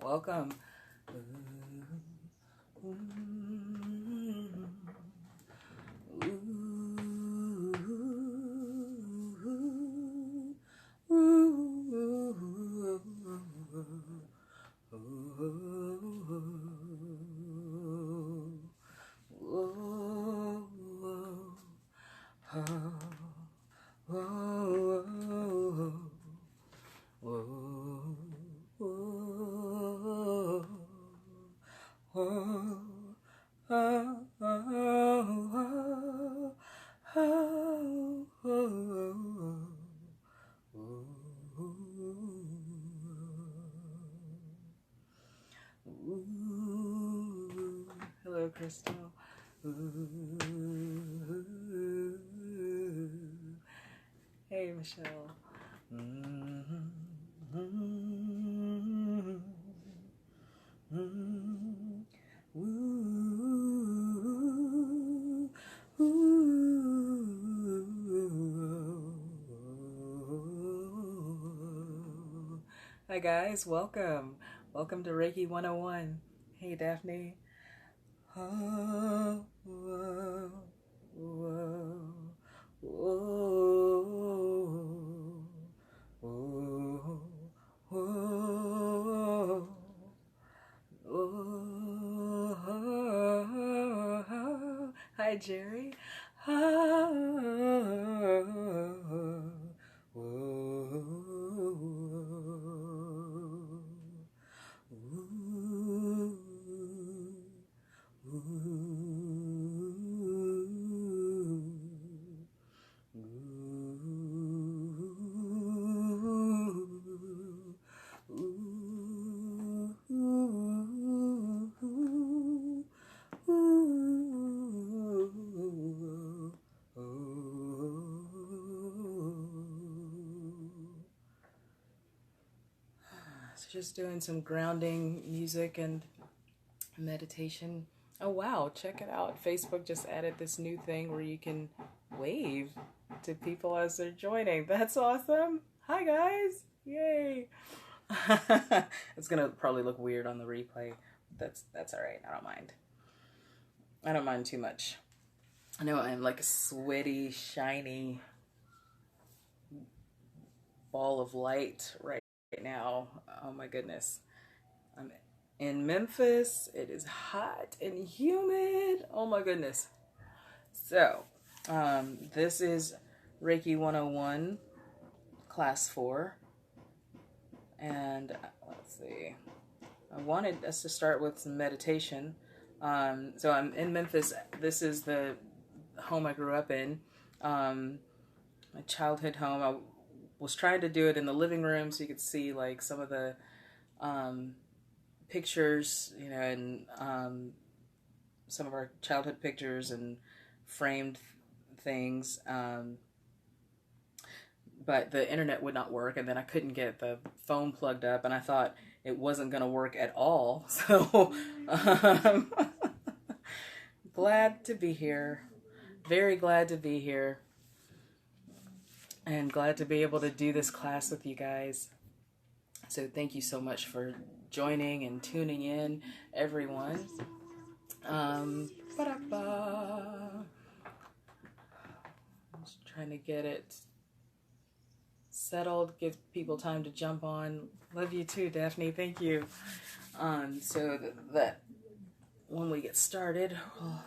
welcome. Hello, Crystal. Hey, Michelle. Hi guys, welcome. Welcome to Reiki 101. Hey Daphne. Hi Jerry. Just doing some grounding music and meditation. Oh wow, check it out. Facebook just added this new thing where you can wave to people as they're joining. That's awesome. Hi guys. Yay. It's gonna probably look weird on the replay. That's all right. I don't mind. I don't mind too much. I know I'm like a sweaty, shiny ball of light right now. Oh my goodness. I'm in Memphis. It is hot and humid. Oh my goodness. So, this is Reiki 101, class 4. And let's see. I wanted us to start with some meditation. So I'm in Memphis. This is the home I grew up in. My childhood home. I was trying to do it in the living room so you could see like some of the pictures, you know, and some of our childhood pictures and framed things. But the internet would not work, and then I couldn't get the phone plugged up, and I thought it wasn't going to work at all. So glad to be here. Very glad to be here. And glad to be able to do this class with you guys. So thank you so much for joining and tuning in, everyone. Just trying to get it settled, give people time to jump on. Love you too, Daphne. Thank you. So that when we get started, we'll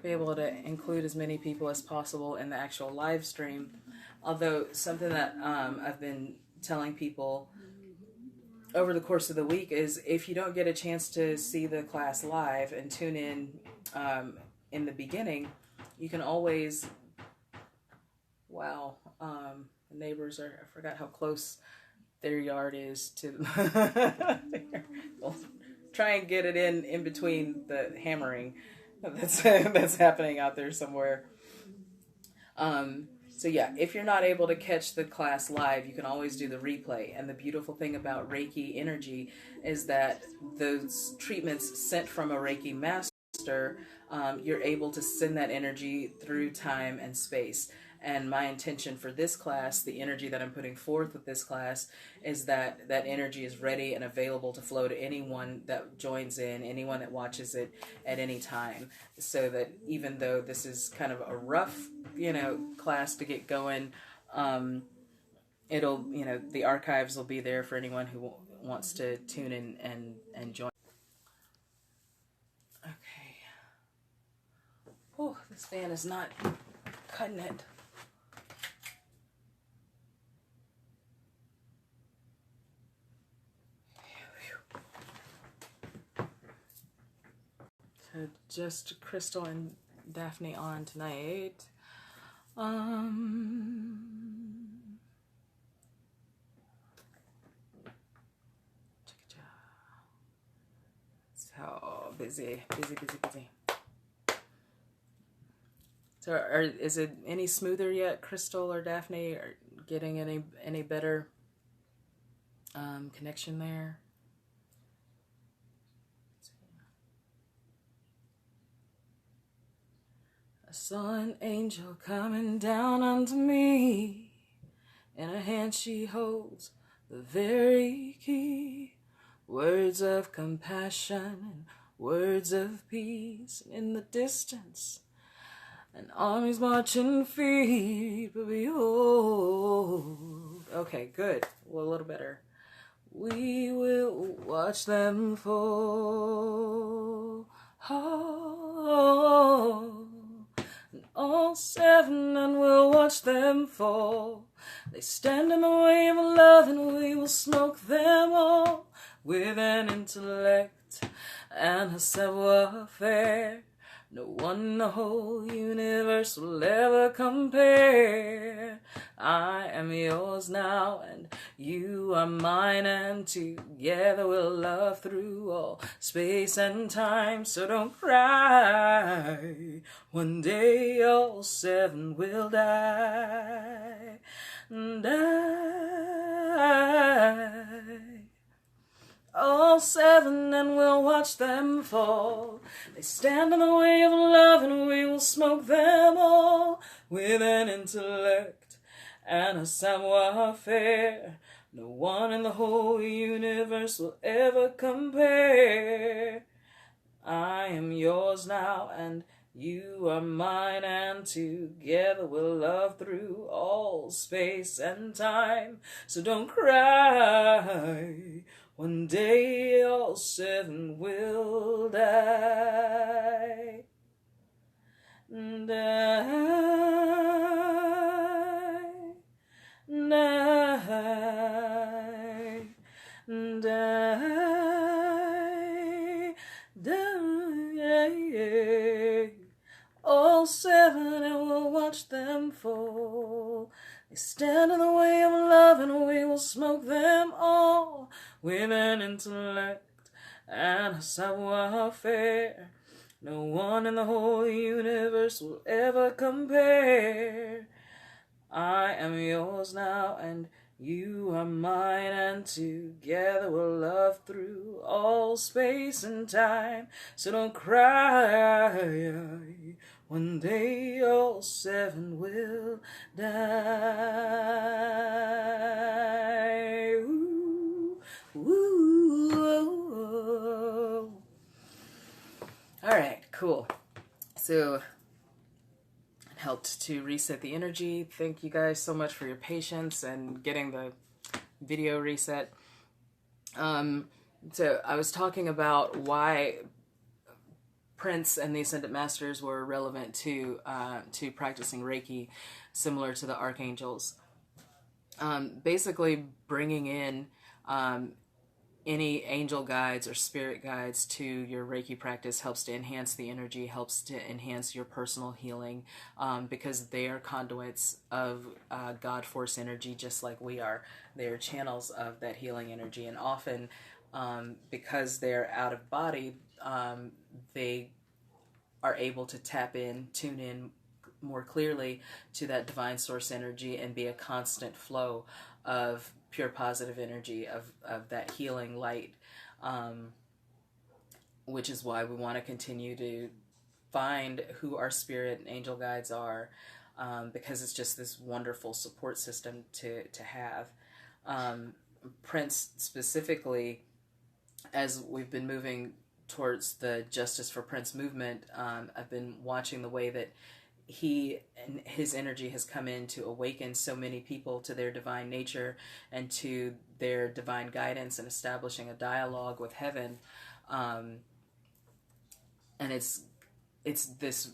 be able to include as many people as possible in the actual live stream. Although something that I've been telling people over the course of the week is if you don't get a chance to see the class live and tune in the beginning, you can always, wow, the neighbors are, I forgot how close their yard is to, we'll try and get it in between the hammering that's happening out there somewhere. So yeah, if you're not able to catch the class live, you can always do the replay. And the beautiful thing about Reiki energy is that those treatments sent from a Reiki master, you're able to send that energy through time and space. And my intention for this class, the energy that I'm putting forth with this class, is that that energy is ready and available to flow to anyone that joins in, anyone that watches it at any time. So that even though this is kind of a rough, class to get going, it'll, the archives will be there for anyone who wants to tune in and join. Okay. Oh, this fan is not cutting it. So just Crystal and Daphne on tonight. So busy. So is it any smoother yet, Crystal or Daphne? Are getting any better connection there? I saw an angel coming down unto me. In her hand she holds the very key. Words of compassion and words of peace. And in the distance, an army's marching feet. But behold. Okay, good. Well, a little better. We will watch them fall. Oh, and all seven, and we'll watch them fall. They stand in the way of love, and we will smoke them all. With an intellect and a savoir-faire, no one in the whole universe will ever compare. I am yours now, and you are mine, and together we'll love through all space and time. So don't cry, one day all seven will die. And all seven, and we'll watch them fall. They stand in the way of love, and we will smoke them all. With an intellect and a savoir-faire, no one in the whole universe will ever compare. I am yours now, and you are mine, and together we'll love through all space and time. So don't cry, one day all seven will die. And all seven, and we'll watch them fall. They stand in the way of love, and we will smoke them all. With an intellect and a savoir-faire, no one in the whole universe will ever compare. I am yours now, and you are mine, and together we'll love through all space and time. So don't cry, one day all seven will die. Ooh, ooh. All right, cool. So it helped to reset the energy. Thank you guys so much for your patience and getting the video reset. So I was talking about why Prince and the Ascended Masters were relevant to practicing Reiki, similar to the archangels. Basically, bringing in any angel guides or spirit guides to your Reiki practice helps to enhance the energy, helps to enhance your personal healing, because they are conduits of God force energy, just like we are. They are channels of that healing energy, and often because they're out of body, they are able to tap in, tune in more clearly to that divine source energy and be a constant flow of pure positive energy, of that healing light, which is why we want to continue to find who our spirit and angel guides are, because it's just this wonderful support system to have. Prince specifically, as we've been moving towards the Justice for Prince movement, I've been watching the way that he and his energy has come in to awaken so many people to their divine nature and to their divine guidance and establishing a dialogue with heaven. And it's this,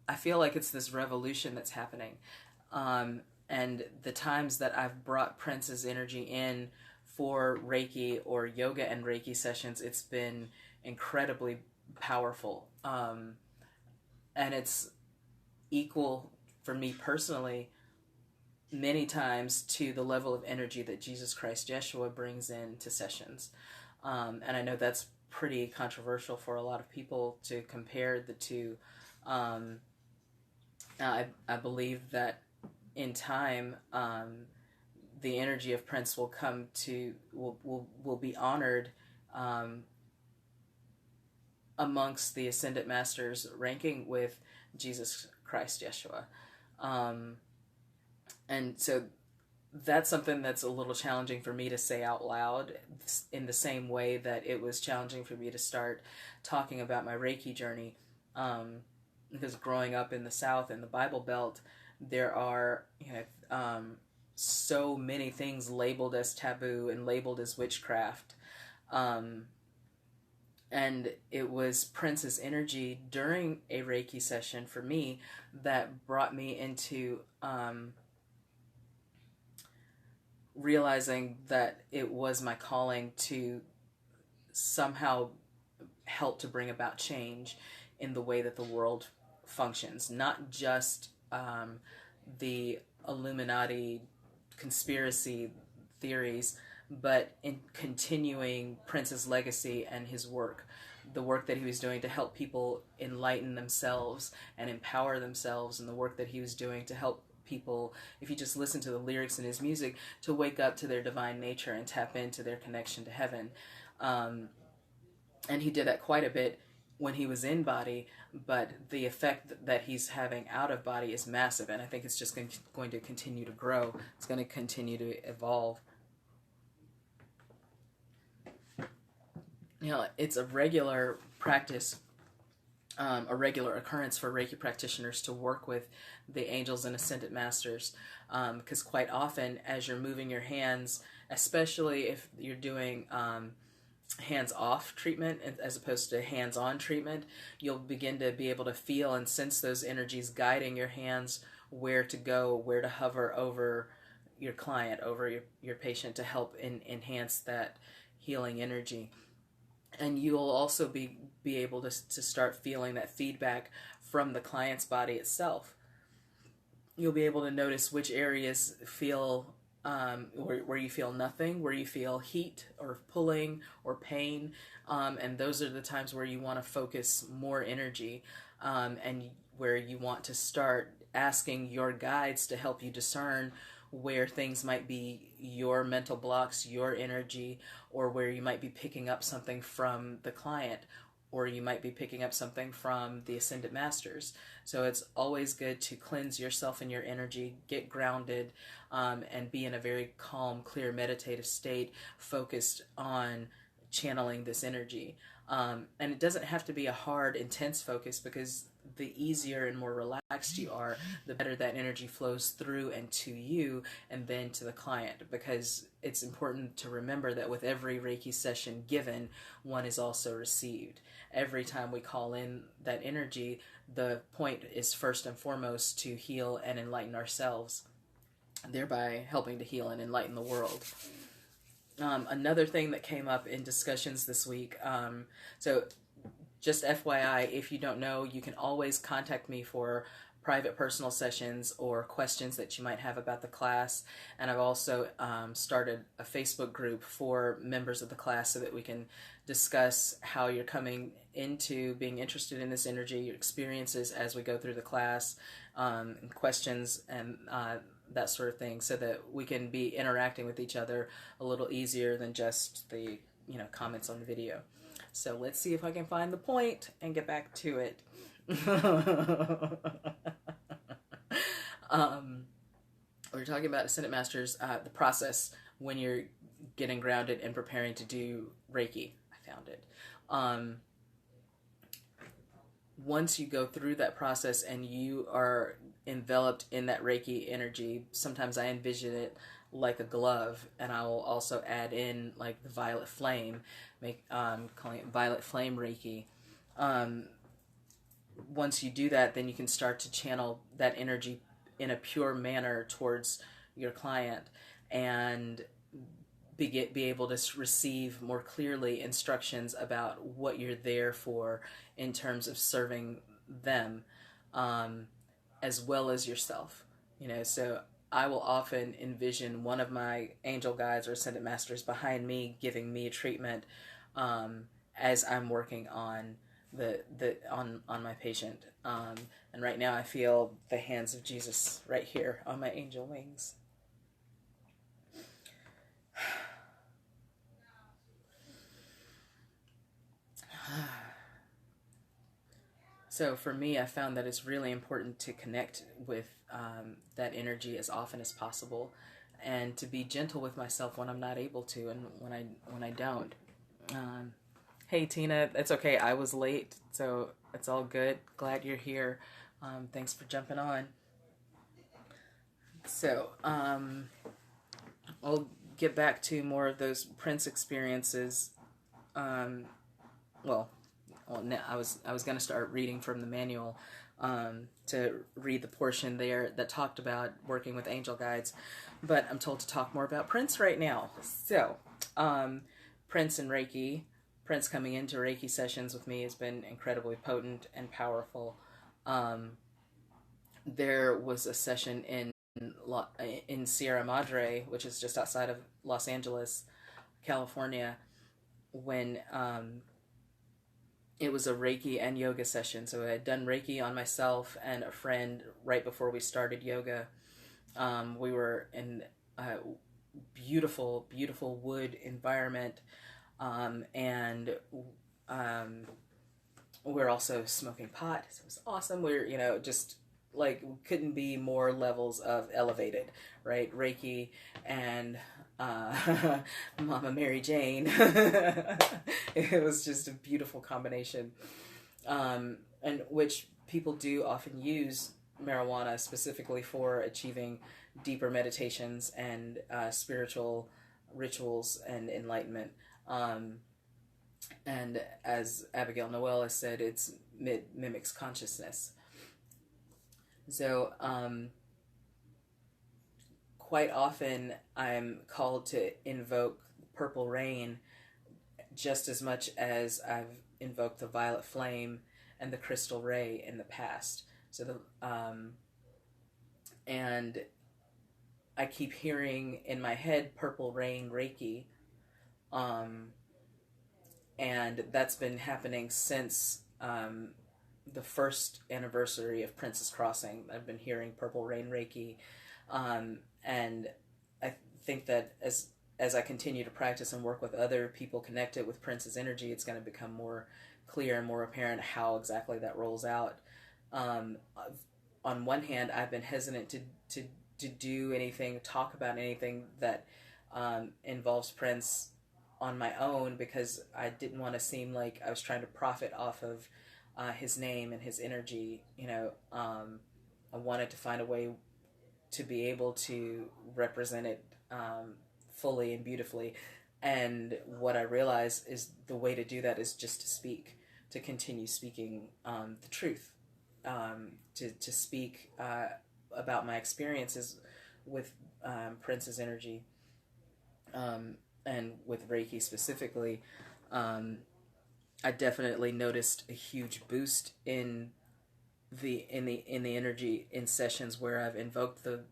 I feel like it's this revolution that's happening. And the times that I've brought Prince's energy in for Reiki or yoga and Reiki sessions, it's been incredibly powerful. And it's equal for me personally many times to the level of energy that Jesus Christ Yeshua brings in to sessions. And I know that's pretty controversial for a lot of people to compare the two. I believe that in time, the energy of Prince will come to, will be honored amongst the Ascended Masters, ranking with Jesus Christ Yeshua. And so that's something that's a little challenging for me to say out loud, in the same way that it was challenging for me to start talking about my Reiki journey. Because growing up in the South, in the Bible Belt, there are, so many things labeled as taboo and labeled as witchcraft. And it was Prince's energy during a Reiki session for me that brought me into realizing that it was my calling to somehow help to bring about change in the way that the world functions. Not just the Illuminati conspiracy theories, but in continuing Prince's legacy and his work, the work that he was doing to help people enlighten themselves and empower themselves, and the work that he was doing to help people, if you just listen to the lyrics in his music, to wake up to their divine nature and tap into their connection to heaven. And he did that quite a bit when he was in body, but the effect that he's having out of body is massive, and I think it's just going to continue to grow. It's going to continue to evolve. It's a regular practice, a regular occurrence for Reiki practitioners to work with the angels and Ascended Masters, because quite often as you're moving your hands, especially if you're doing hands-off treatment as opposed to hands-on treatment, you'll begin to be able to feel and sense those energies guiding your hands, where to go, where to hover over your client, over your patient, to help enhance that healing energy. And you'll also be able to start feeling that feedback from the client's body itself. You'll be able to notice which areas feel where you feel nothing, where you feel heat or pulling or pain, and those are the times where you want to focus more energy, and where you want to start asking your guides to help you discern where things might be your mental blocks, your energy, or where you might be picking up something from the client, or you might be picking up something from the Ascended Masters. So it's always good to cleanse yourself and your energy, get grounded, and be in a very calm, clear, meditative state, focused on channeling this energy. And it doesn't have to be a hard, intense focus, because the easier and more relaxed you are, the better that energy flows through and to you and then to the client, because it's important to remember that with every Reiki session given, one is also received. Every time we call in that energy, the point is first and foremost to heal and enlighten ourselves, thereby helping to heal and enlighten the world. Another thing that came up in discussions this week, so just FYI, if you don't know, you can always contact me for private personal sessions or questions that you might have about the class. And I've also started a Facebook group for members of the class so that we can discuss how you're coming into being interested in this energy, your experiences as we go through the class, and questions and that sort of thing, so that we can be interacting with each other a little easier than just the comments on the video. So let's see if I can find the point and get back to it. We're talking about Ascended Masters, the process when you're getting grounded and preparing to do Reiki. I found it. Once you go through that process and you are enveloped in that Reiki energy, sometimes I envision it like a glove, and I will also add in like the violet flame, calling it violet flame Reiki. Once you do that, then you can start to channel that energy in a pure manner towards your client, and be able to receive more clearly instructions about what you're there for in terms of serving them, as well as yourself. So I will often envision one of my angel guides or ascended masters behind me giving me a treatment, as I'm working on on my patient. And right now I feel the hands of Jesus right here on my angel wings. So for me, I found that it's really important to connect with that energy as often as possible, and to be gentle with myself when I'm not able to, and when I don't. Hey Tina, it's okay. I was late, so it's all good. Glad you're here. Thanks for jumping on. So I'll get back to more of those Prince experiences. Well, now I was going to start reading from the manual, to read the portion there that talked about working with angel guides, but I'm told to talk more about Prince right now. So, Prince and Reiki. Prince coming into Reiki sessions with me has been incredibly potent and powerful. There was a session in Sierra Madre, which is just outside of Los Angeles, California, when it was a Reiki and yoga session. So I had done Reiki on myself and a friend right before we started yoga. We were in a beautiful, beautiful wood environment, and we're also smoking pot. So it was awesome. We're, just like, couldn't be more levels of elevated, right? Reiki and Mama Mary Jane. It was just a beautiful combination, and which people do often use marijuana specifically for achieving deeper meditations and spiritual rituals and enlightenment. And as Abigail Noel has said, it mimics consciousness. So quite often I'm called to invoke purple rain just as much as I've invoked the violet flame and the crystal ray in the past. So and I keep hearing in my head purple rain Reiki, and that's been happening since the first anniversary of Princess Crossing. I've been hearing purple rain Reiki, and I think that as I continue to practice and work with other people connected with Prince's energy, it's going to become more clear and more apparent how exactly that rolls out. On one hand, I've been hesitant to do anything, talk about anything that involves Prince on my own, because I didn't want to seem like I was trying to profit off of his name and his energy. I wanted to find a way to be able to represent it fully and beautifully. And what I realized is the way to do that is just to speak, to continue speaking the truth, to speak about my experiences with Prince's energy, and with Reiki specifically. I definitely noticed a huge boost in the energy in sessions where I've invoked the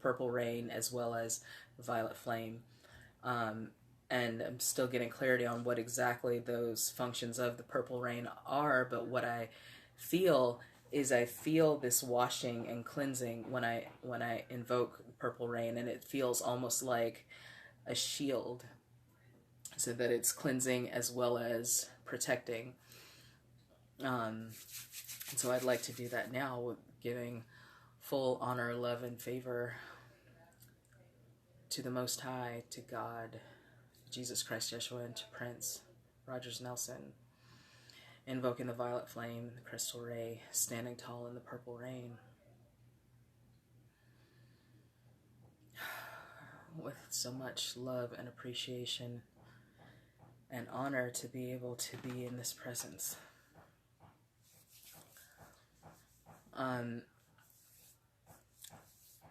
purple rain as well as violet flame, and I'm still getting clarity on what exactly those functions of the purple rain are. But what I feel is I feel this washing and cleansing when I invoke purple rain, and it feels almost like a shield, so that it's cleansing as well as protecting. So I'd like to do that now, with giving full honor, love, and favor to the Most High, to God, Jesus Christ, Yeshua, and to Prince Rogers Nelson, invoking the violet flame, the crystal ray, standing tall in the purple rain. With so much love and appreciation and honor to be able to be in this presence.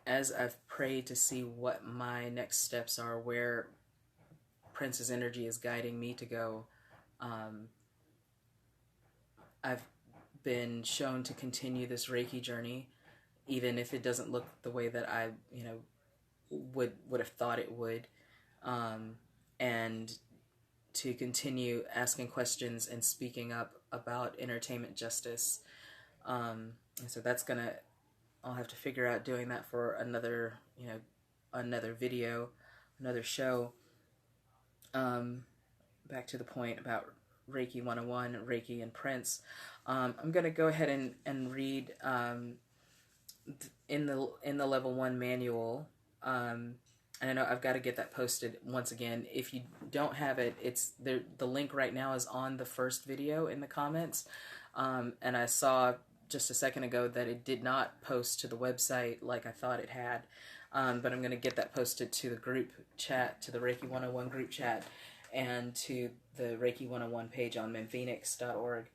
As I've prayed to see what my next steps are, where Prince's energy is guiding me to go, I've been shown to continue this Reiki journey, even if it doesn't look the way that I, would have thought it would, and to continue asking questions and speaking up about entertainment justice. And so that's gonna, I'll have to figure out doing that for another, another video, another show. Back to the point about Reiki 101, Reiki and Prince. I'm going to go ahead and read in the level 1 manual. And I know I've got to get that posted once again. If you don't have it, it's there. The link right now is on the first video in the comments. And I saw just a second ago that it did not post to the website like I thought it had. But I'm going to get that posted to the group chat, to the Reiki 101 group chat, and to the Reiki 101 page on MemPhoenix.org.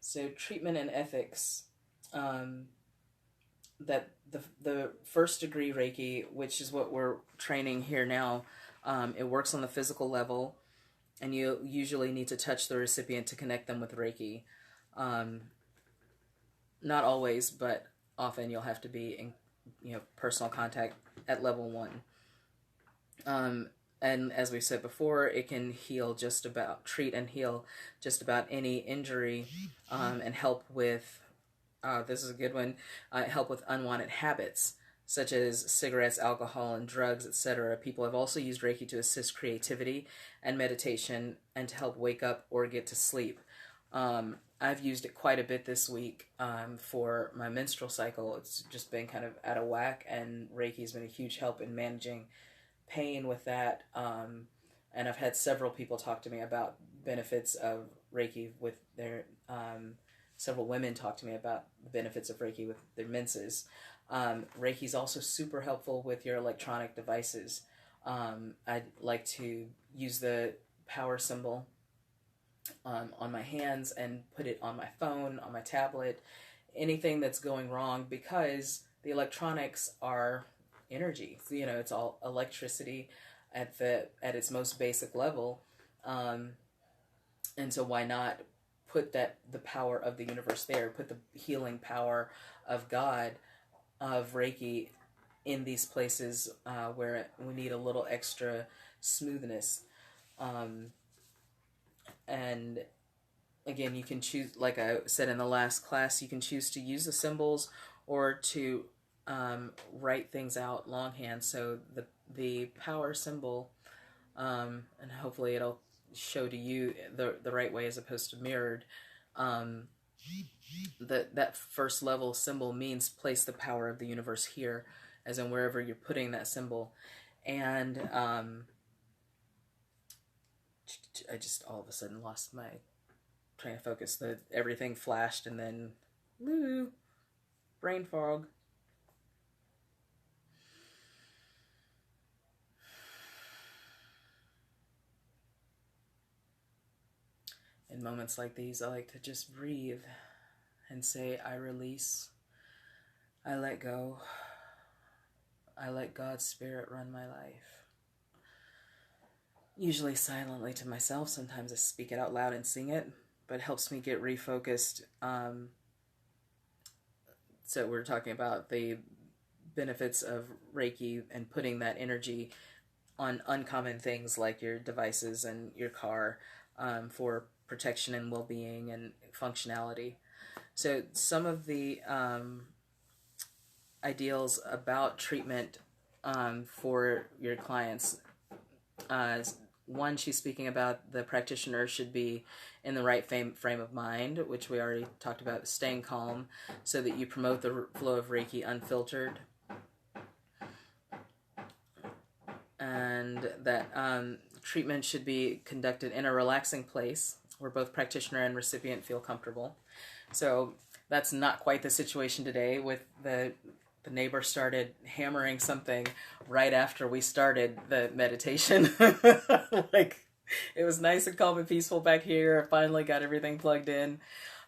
So treatment and ethics. That the first degree Reiki, which is what we're training here now, it works on the physical level, and you usually need to touch the recipient to connect them with Reiki. Not always, but often you'll have to be in personal contact at level 1. And as we said before, it can treat and heal just about any injury, and help with, this is a good one, help with unwanted habits, such as cigarettes, alcohol, and drugs, etc. People have also used Reiki to assist creativity and meditation and to help wake up or get to sleep. I've used it quite a bit this week for my menstrual cycle. It's just been kind of out of whack, and Reiki's been a huge help in managing pain with that. And I've had several people talk to me about benefits of Reiki with their, several women talk to me about the benefits of Reiki with their menses. Reiki's also super helpful with your electronic devices. I'd like to use the power symbol on my hands and put it on my phone, on my tablet, anything that's going wrong, because the electronics are energy. So, it's all electricity at its most basic level. And so why not put the power of the universe there, put the healing power of God, of Reiki, in these places where we need a little extra smoothness. And again, you can choose, like I said in the last class, you can choose to use the symbols or to write things out longhand. So the power symbol, and hopefully it'll show to you the right way as opposed to mirrored. That first level symbol means place the power of the universe here, as in wherever you're putting that symbol. And I just all of a sudden lost my train of focus. Everything flashed and then brain fog. In moments like these, I like to just breathe and say, I release, I let go, I let God's Spirit run my life. Usually silently to myself. Sometimes I speak it out loud and sing it, but it helps me get refocused. So we're talking about the benefits of Reiki and putting that energy on uncommon things like your devices and your car, for protection and well-being and functionality. So some of the ideals about treatment for your clients, one, she's speaking about the practitioner should be in the right frame of mind, which we already talked about, staying calm so that you promote the flow of Reiki unfiltered. And that treatment should be conducted in a relaxing place where both practitioner and recipient feel comfortable. So that's not quite the situation today. With the neighbor started hammering something right after we started the meditation. Like, it was nice and calm and peaceful back here. I finally got everything plugged in.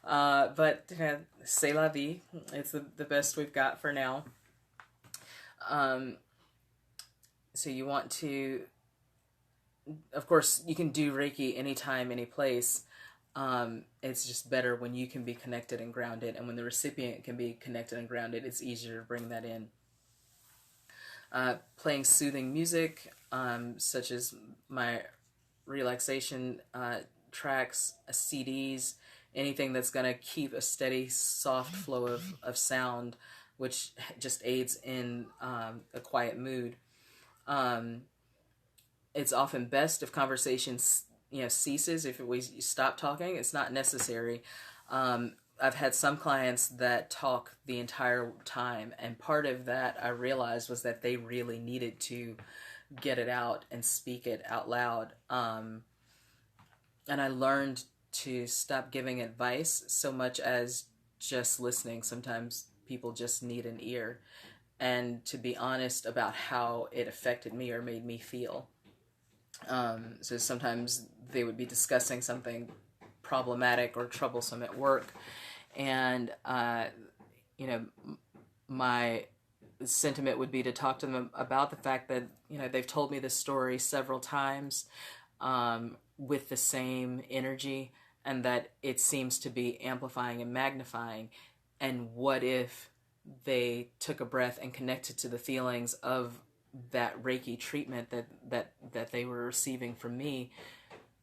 But c'est la vie. It's the best we've got for now. So you want to, of course, you can do Reiki anytime, any place. It's just better when you can be connected and grounded, and when the recipient can be connected and grounded, it's easier to bring that in. Playing soothing music, such as my relaxation tracks, CDs, anything that's going to keep a steady, soft flow of sound, which just aids in a quiet mood. It's often best if conversation ceases. If we stop talking, it's not necessary. I've had some clients that talk the entire time, and part of that I realized was that they really needed to get it out and speak it out loud. And I learned to stop giving advice so much as just listening. Sometimes people just need an ear, and to be honest about how it affected me or made me feel. So sometimes they would be discussing something problematic or troublesome at work, and my sentiment would be to talk to them about the fact that they've told me this story several times with the same energy, and that it seems to be amplifying and magnifying. And what if they took a breath and connected to the feelings of that Reiki treatment that they were receiving from me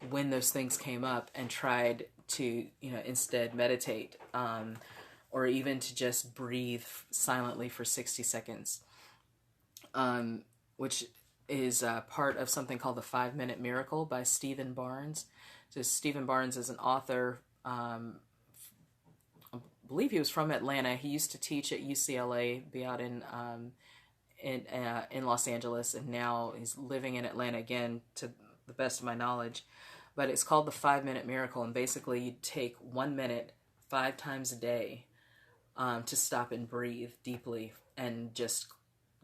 when those things came up, and tried to instead meditate, or even to just breathe silently for 60 seconds, which is part of something called the 5-Minute Miracle by Stephen Barnes. So Stephen Barnes is an author. I believe he was from Atlanta. He used to teach at UCLA, be out in Los Angeles, and now he's living in Atlanta again, to the best of my knowledge. But it's called the 5-Minute Miracle, and basically you take 1 minute 5 times a day to stop and breathe deeply and just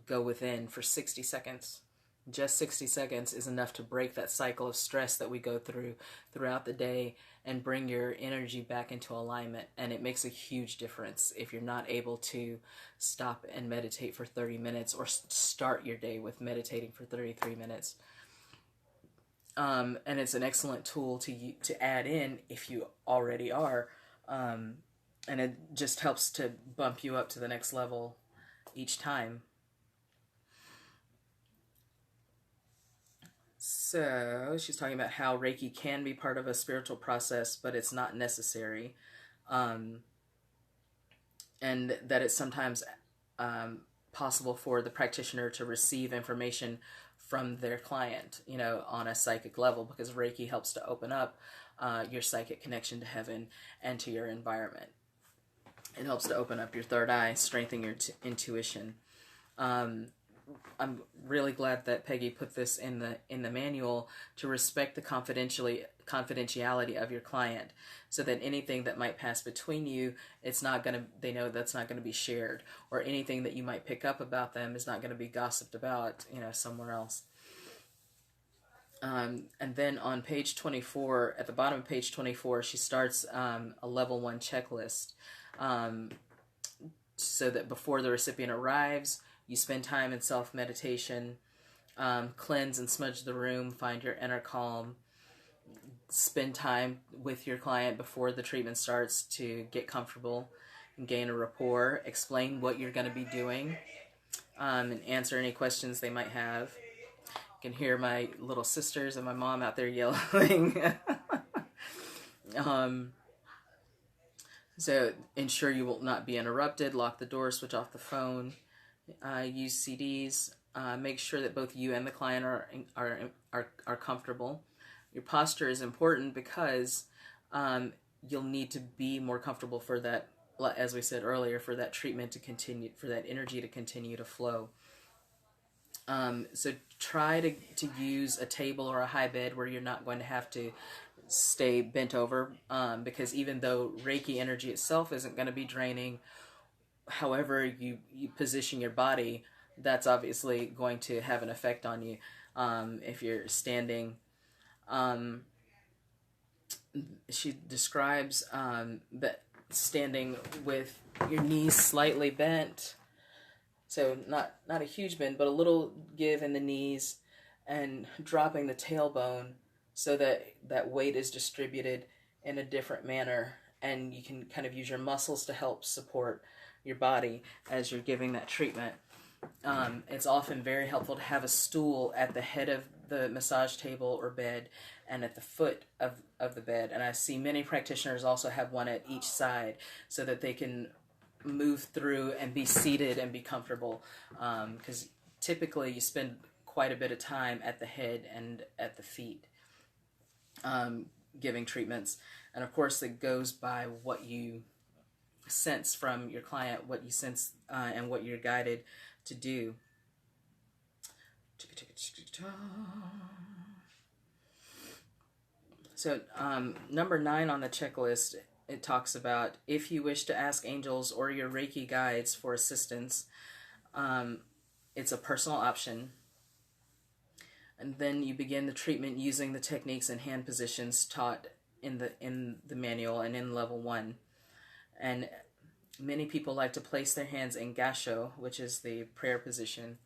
go within for 60 seconds. Just 60 seconds is enough to break that cycle of stress that we go through throughout the day and bring your energy back into alignment. And it makes a huge difference if you're not able to stop and meditate for 30 minutes, or start your day with meditating for 33 minutes. And it's an excellent tool to add in if you already are. And it just helps to bump you up to the next level each time. So she's talking about how Reiki can be part of a spiritual process, but it's not necessary. And that it's sometimes possible for the practitioner to receive information from their client, on a psychic level, because Reiki helps to open up your psychic connection to heaven and to your environment. It helps to open up your third eye, strengthen your intuition. I'm really glad that Peggy put this in the manual, to respect the confidentiality of your client, so that anything that might pass between you, they know that's not gonna be shared, or anything that you might pick up about them is not gonna be gossiped about, somewhere else. And then on page 24, at the bottom of page 24, she starts a level 1 checklist, so that before the recipient arrives, you spend time in self-meditation, cleanse and smudge the room, find your inner calm, spend time with your client before the treatment starts to get comfortable and gain a rapport, explain what you're going to be doing, and answer any questions they might have. You can hear my little sisters and my mom out there yelling. So ensure you will not be interrupted, lock the door, switch off the phone. Use CDs. make sure that both you and the client are comfortable. Your posture is important because you'll need to be more comfortable for that, as we said earlier, for that treatment to continue, for that energy to continue to flow. So try to use a table or a high bed where you're not going to have to stay bent over, because even though Reiki energy itself isn't going to be draining, however you position your body, that's obviously going to have an effect on you. If you're standing, she describes that standing with your knees slightly bent, so not a huge bend, but a little give in the knees, and dropping the tailbone so that that weight is distributed in a different manner, and you can kind of use your muscles to help support your body as you're giving that treatment. It's often very helpful to have a stool at the head of the massage table or bed and at the foot of the bed. And I see many practitioners also have one at each side so that they can move through and be seated and be comfortable. Because typically you spend quite a bit of time at the head and at the feet giving treatments. And of course it goes by what you sense from your client, what you sense and what you're guided to do. So number 9 on the checklist, it talks about if you wish to ask angels or your Reiki guides for assistance, it's a personal option. And then you begin the treatment using the techniques and hand positions taught in the manual and in level 1. And many people like to place their hands in gasho, which is the prayer position,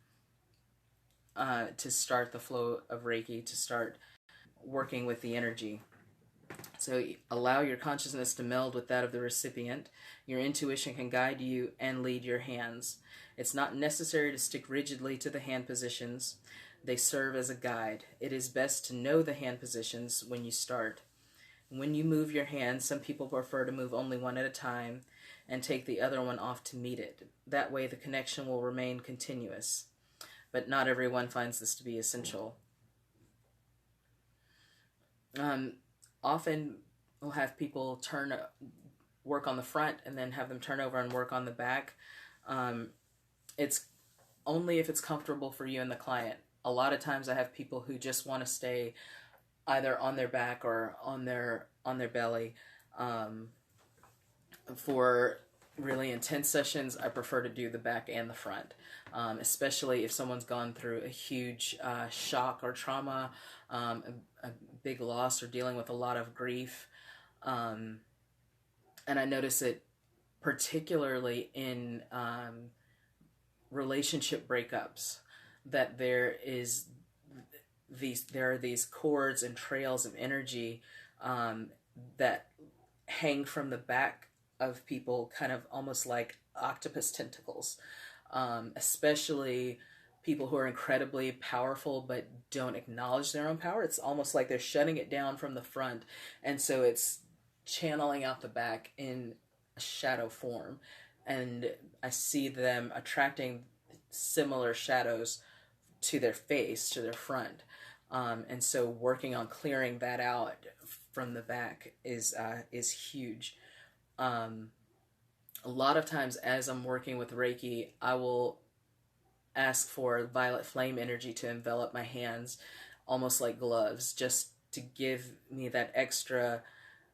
to start the flow of Reiki, to start working with the energy. So allow your consciousness to meld with that of the recipient. Your intuition can guide you and lead your hands. It's not necessary to stick rigidly to the hand positions. They serve as a guide. It is best to know the hand positions when you start. When you move your hands, some people prefer to move only one at a time and take the other one off to meet it. That way the connection will remain continuous. But not everyone finds this to be essential. Often we'll have people work on the front and then have them turn over and work on the back. It's only if it's comfortable for you and the client. A lot of times I have people who just want to stay either on their back or on their belly. For really intense sessions, I prefer to do the back and the front, especially if someone's gone through a huge shock or trauma, a big loss, or dealing with a lot of grief. And I notice it particularly in relationship breakups, that there are these cords and trails of energy that hang from the back of people, kind of almost like octopus tentacles, especially people who are incredibly powerful but don't acknowledge their own power. It's almost like they're shutting it down from the front, and so it's channeling out the back in a shadow form, and I see them attracting similar shadows to their face, to their front, and so working on clearing that out from the back is huge. A lot of times as I'm working with Reiki, I will ask for violet flame energy to envelop my hands, almost like gloves, just to give me that extra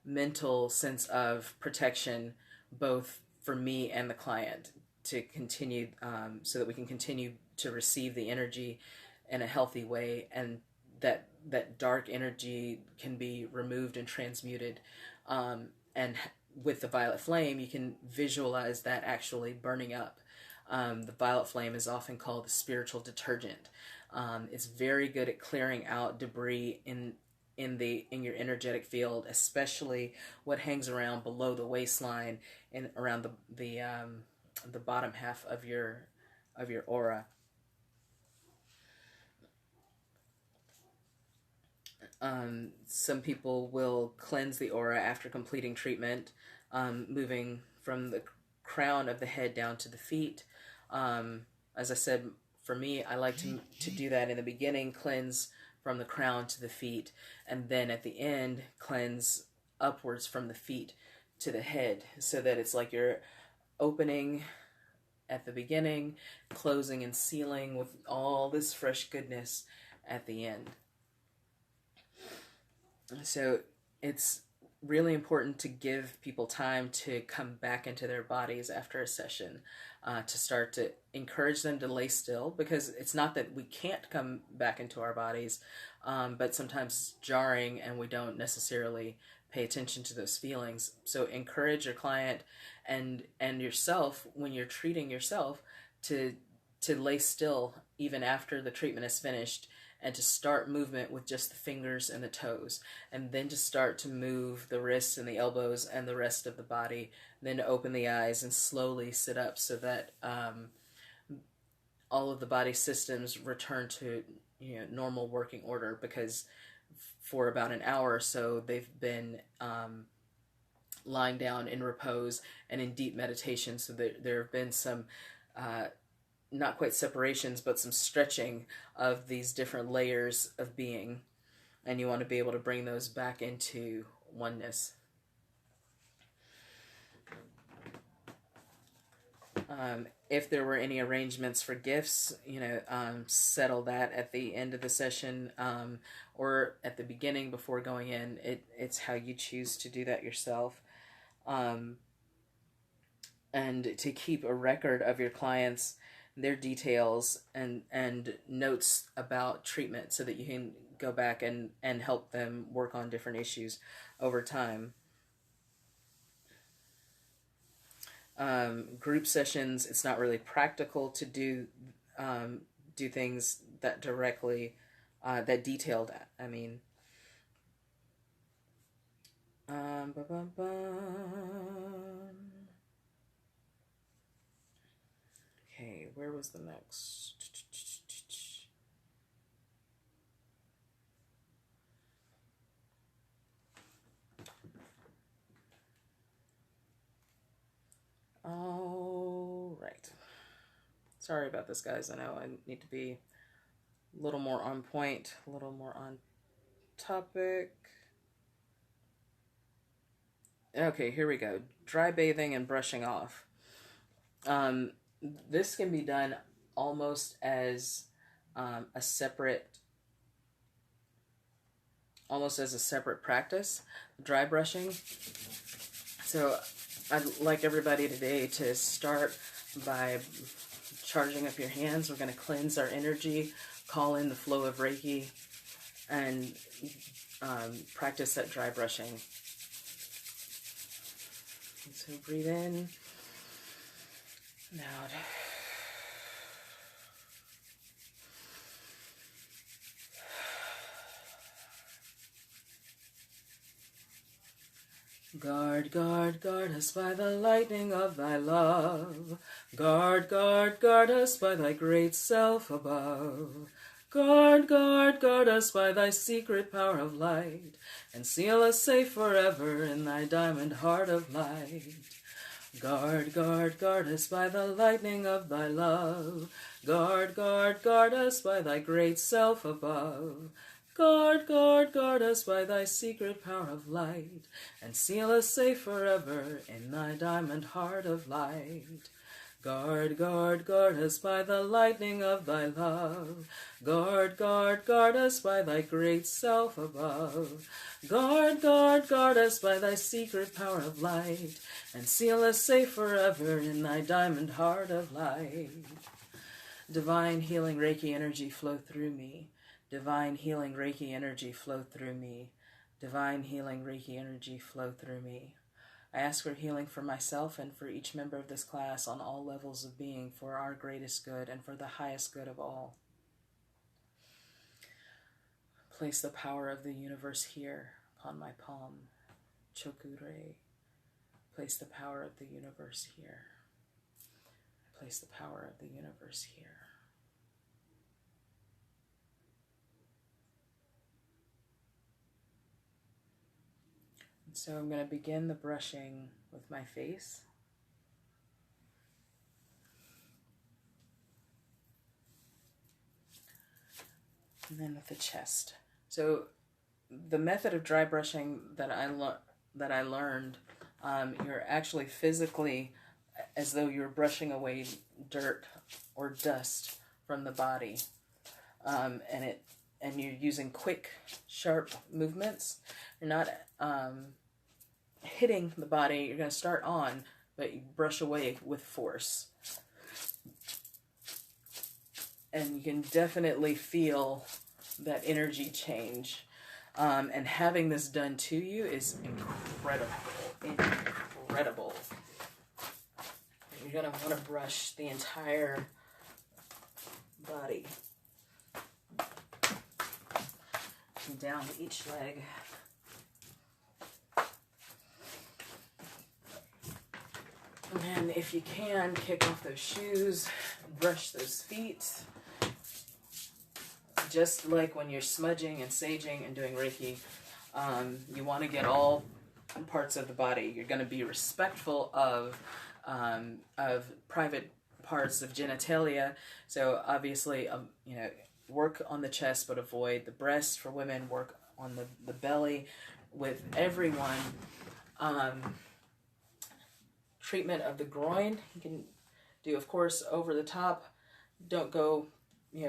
mental sense of protection, both for me and the client, to continue, so that we can continue to receive the energy in a healthy way, and that dark energy can be removed and transmuted. And with the violet flame, you can visualize that actually burning up. The violet flame is often called the spiritual detergent. It's very good at clearing out debris in your energetic field, especially what hangs around below the waistline and around the bottom half of your aura. Some people will cleanse the aura after completing treatment, moving from the crown of the head down to the feet. As I said, For me, I like to do that in the beginning, cleanse from the crown to the feet, and then at the end, cleanse upwards from the feet to the head, so that it's like you're opening at the beginning, closing and sealing with all this fresh goodness at the end. So it's really important to give people time to come back into their bodies after a session, to start to encourage them to lay still, because it's not that we can't come back into our bodies, but sometimes it's jarring and we don't necessarily pay attention to those feelings. So encourage your client and yourself, when you're treating yourself, to lay still even after the treatment is finished, and to start movement with just the fingers and the toes, and then to start to move the wrists and the elbows and the rest of the body, then open the eyes and slowly sit up, so that all of the body systems return to normal working order, because for about an hour or so they've been lying down in repose and in deep meditation. So there have been some not quite separations, but some stretching of these different layers of being, and you want to be able to bring those back into oneness. If there were any arrangements for gifts, settle that at the end of the session, or at the beginning before going in. It's how you choose to do that yourself. And to keep a record of your clients, their details, and notes about treatment, so that you can go back and help them work on different issues over time. Group sessions, it's not really practical to do things that directly, that detailed, I mean. Okay, where was the next? All right. Sorry about this, guys. I know I need to be a little more on point, a little more on topic. Okay, here we go. Dry bathing and brushing off. This can be done almost as a separate practice, dry brushing. So I'd like everybody today to start by charging up your hands. We're going to cleanse our energy, call in the flow of Reiki, and practice that dry brushing. So breathe in and out. Guard, guard, guard us by the lightning of thy love. Guard, guard, guard us by thy great self above. Guard, guard, guard us by thy secret power of light, and seal us safe forever in thy diamond heart of light. Guard, guard, guard us by the lightning of thy love. Guard, guard, guard us by thy great self above. Guard, guard, guard us by thy secret power of light, and seal us safe forever in thy diamond heart of light. Guard, guard, guard us by the lightning of thy love. Guard, guard, guard us by thy great self above. Guard, guard, guard us by thy secret power of light, and seal us safe forever in thy diamond heart of light. Divine healing Reiki energy flow through me. Divine healing Reiki energy flow through me. Divine healing Reiki energy flow through me. I ask for healing for myself and for each member of this class on all levels of being, for our greatest good and for the highest good of all. Place the power of the universe here upon my palm. Chokure. Place the power of the universe here. Place the power of the universe here. So I'm going to begin the brushing with my face. And then with the chest. So the method of dry brushing that I learned, you're actually physically, as though you're brushing away dirt or dust from the body, and you're using quick, sharp movements. You're not hitting the body. You're going to start on, but you brush away with force. And you can definitely feel that energy change. And having this done to you is incredible. Incredible. You're going to want to brush the entire body. Down each leg. And then if you can, kick off those shoes, brush those feet. Just like when you're smudging and saging and doing Reiki, you want to get all parts of the body. You're going to be respectful of private parts of genitalia. So obviously, work on the chest, but avoid the breasts for women. Work on the belly with everyone. Treatment of the groin. You can do, of course, over the top. Don't go,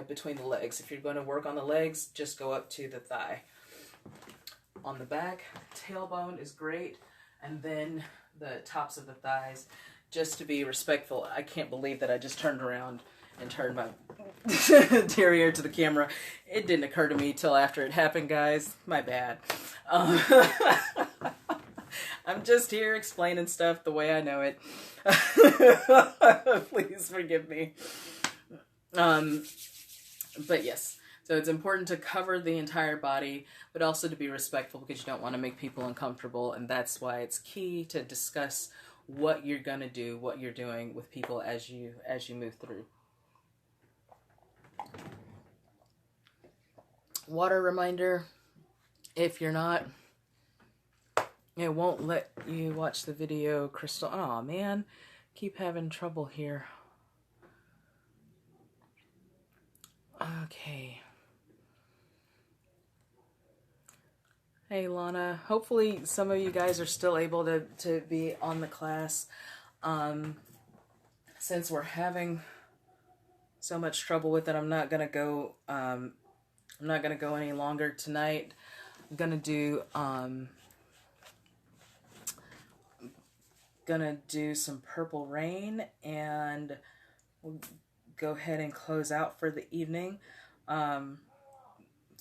between the legs. If you're going to work on the legs, just go up to the thigh. On the back, tailbone is great. And then the tops of the thighs, just to be respectful. I can't believe that I just turned around and turned my derriere to the camera. It didn't occur to me till after it happened, guys. My bad. I'm just here explaining stuff the way I know it. Please forgive me. But yes, so it's important to cover the entire body, but also to be respectful because you don't want to make people uncomfortable. And that's why it's key to discuss what you're going to do, what you're doing with people as you move through. Water reminder, if you're not, it won't let you watch the video, Crystal. Oh man, keep having trouble here. Okay. Hey Lana, hopefully some of you guys are still able to be on the class. Since we're having so much trouble with it, I'm not gonna go any longer tonight. I'm gonna do some Purple Rain, and we'll go ahead and close out for the evening.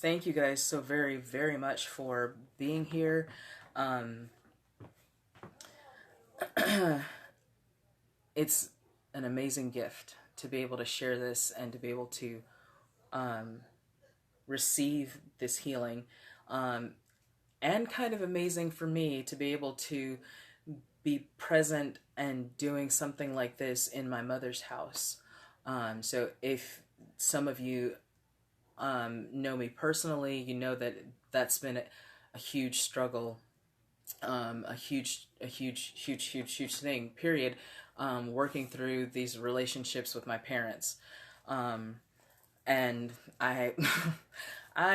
Thank you guys so very, very much for being here. It's an amazing gift to be able to share this and to be able to receive this healing. And kind of amazing for me to be able to be present and doing something like this in my mother's house. So if some of you know me personally, you know that that's been a huge struggle, a huge thing, period, working through these relationships with my parents. And I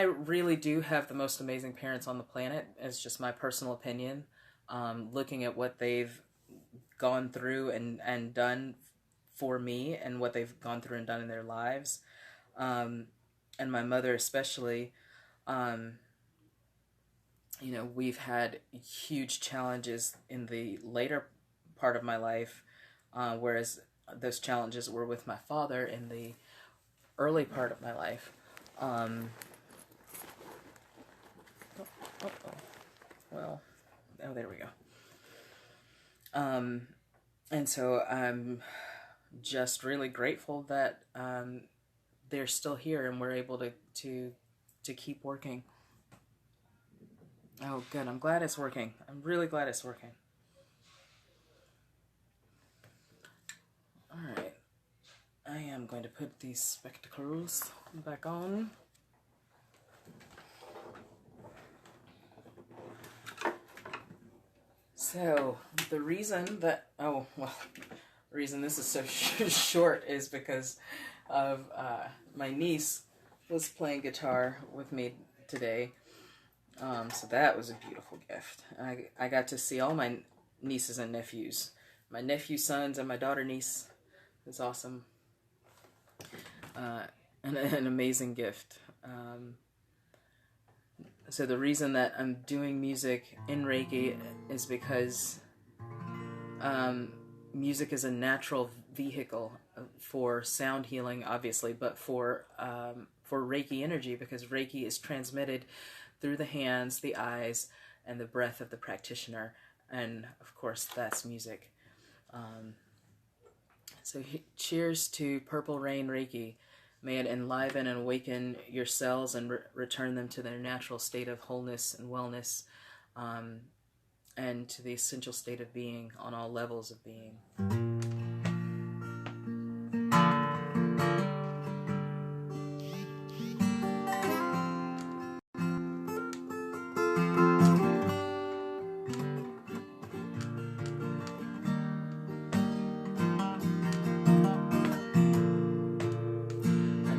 really do have the most amazing parents on the planet. It's just my personal opinion. Looking at what they've gone through and done for me, and what they've gone through and done in their lives. And my mother especially, we've had huge challenges in the later part of my life, whereas those challenges were with my father in the early part of my life. There we go. And so I'm just really grateful that they're still here and we're able to keep working. Oh, good. I'm glad it's working. I'm really glad it's working. All right. I am going to put these spectacles back on. So, the reason that, the reason this is so short is because of my niece was playing guitar with me today. So that was a beautiful gift. I got to see all my nieces and nephews. My nephew's sons and my daughter niece. It was awesome. An amazing gift. So the reason that I'm doing music in Reiki is because music is a natural vehicle for sound healing, obviously, but for Reiki energy, because Reiki is transmitted through the hands, the eyes, and the breath of the practitioner, and of course that's music. So cheers to Purple Rain Reiki. May it enliven and awaken your cells and return them to their natural state of wholeness and wellness, and to the essential state of being on all levels of being.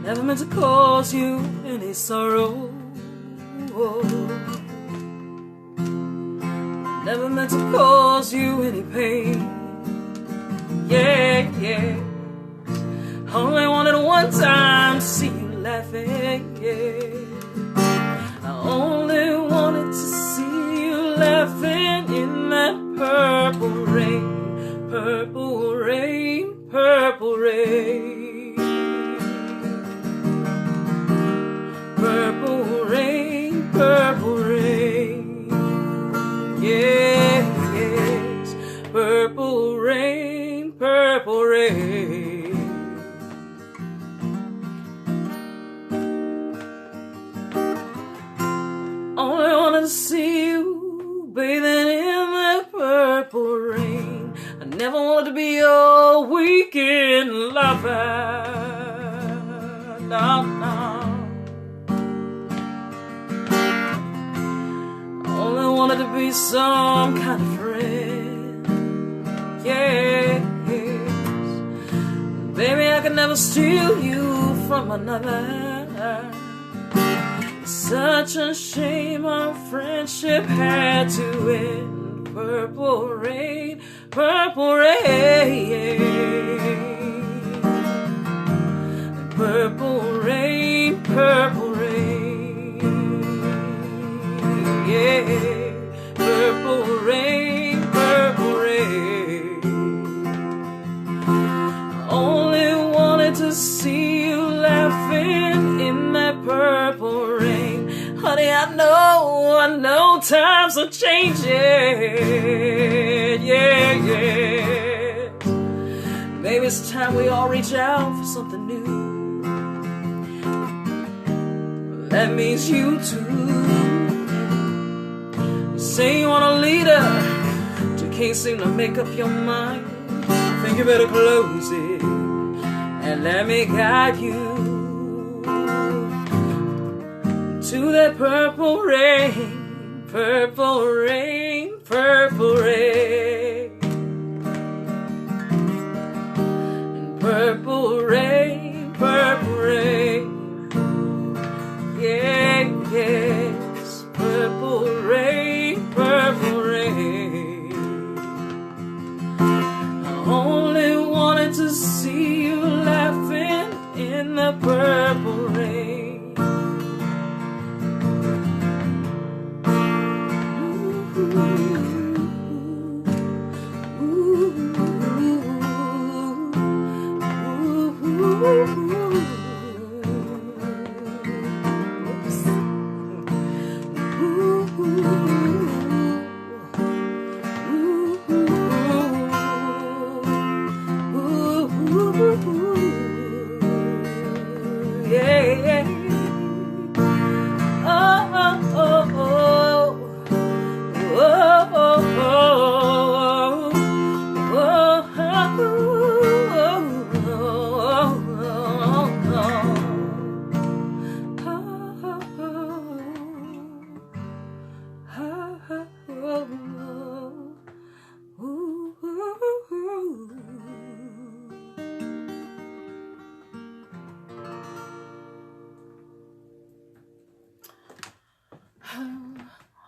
Never meant to cause you any sorrow. Never meant to cause you any pain. Yeah, yeah. Only wanted one time to see you laughing. Yeah. I only wanted to see you laughing in that purple rain, purple rain, purple rain. Purple rain, purple rain, yes, purple rain, purple rain. Only wanted to see you bathing in that purple rain. I never wanted to be your weekend lover, no, no. Wanted to be some kind of friend, yes. Baby, I could never steal you from another. It's such a shame our friendship had to end. Purple rain, purple rain, purple rain, purple rain, yeah. Purple rain, purple rain. I only wanted to see you laughing in that purple rain. Honey, I know times are changing. Yeah, yeah. Maybe it's time we all reach out for something new. That means you too. Say you want a leader, but you can't seem to make up your mind. I think you better close it and let me guide you to that purple rain, purple rain, purple rain, and purple rain, purple rain, yeah, yes, purple rain, purple rain. I only wanted to see you laughing in the purple rain. Ooh, ooh, ooh, ooh.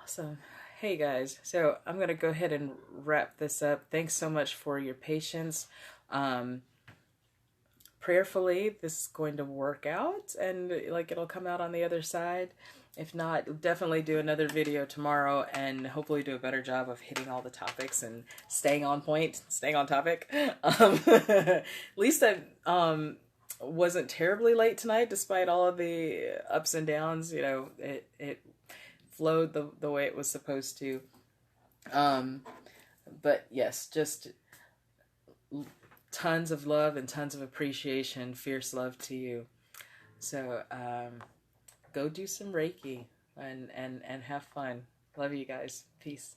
Awesome. Hey guys, so I'm going to go ahead and wrap this up. Thanks so much for your patience. Prayerfully, this is going to work out and like it'll come out on the other side. If not, definitely do another video tomorrow and hopefully do a better job of hitting all the topics and staying on point, staying on topic. At least I wasn't terribly late tonight despite all of the ups and downs. You know, it flowed the way it was supposed to. But yes, just tons of love and tons of appreciation, fierce love to you. So go do some Reiki and have fun. Love you guys. Peace.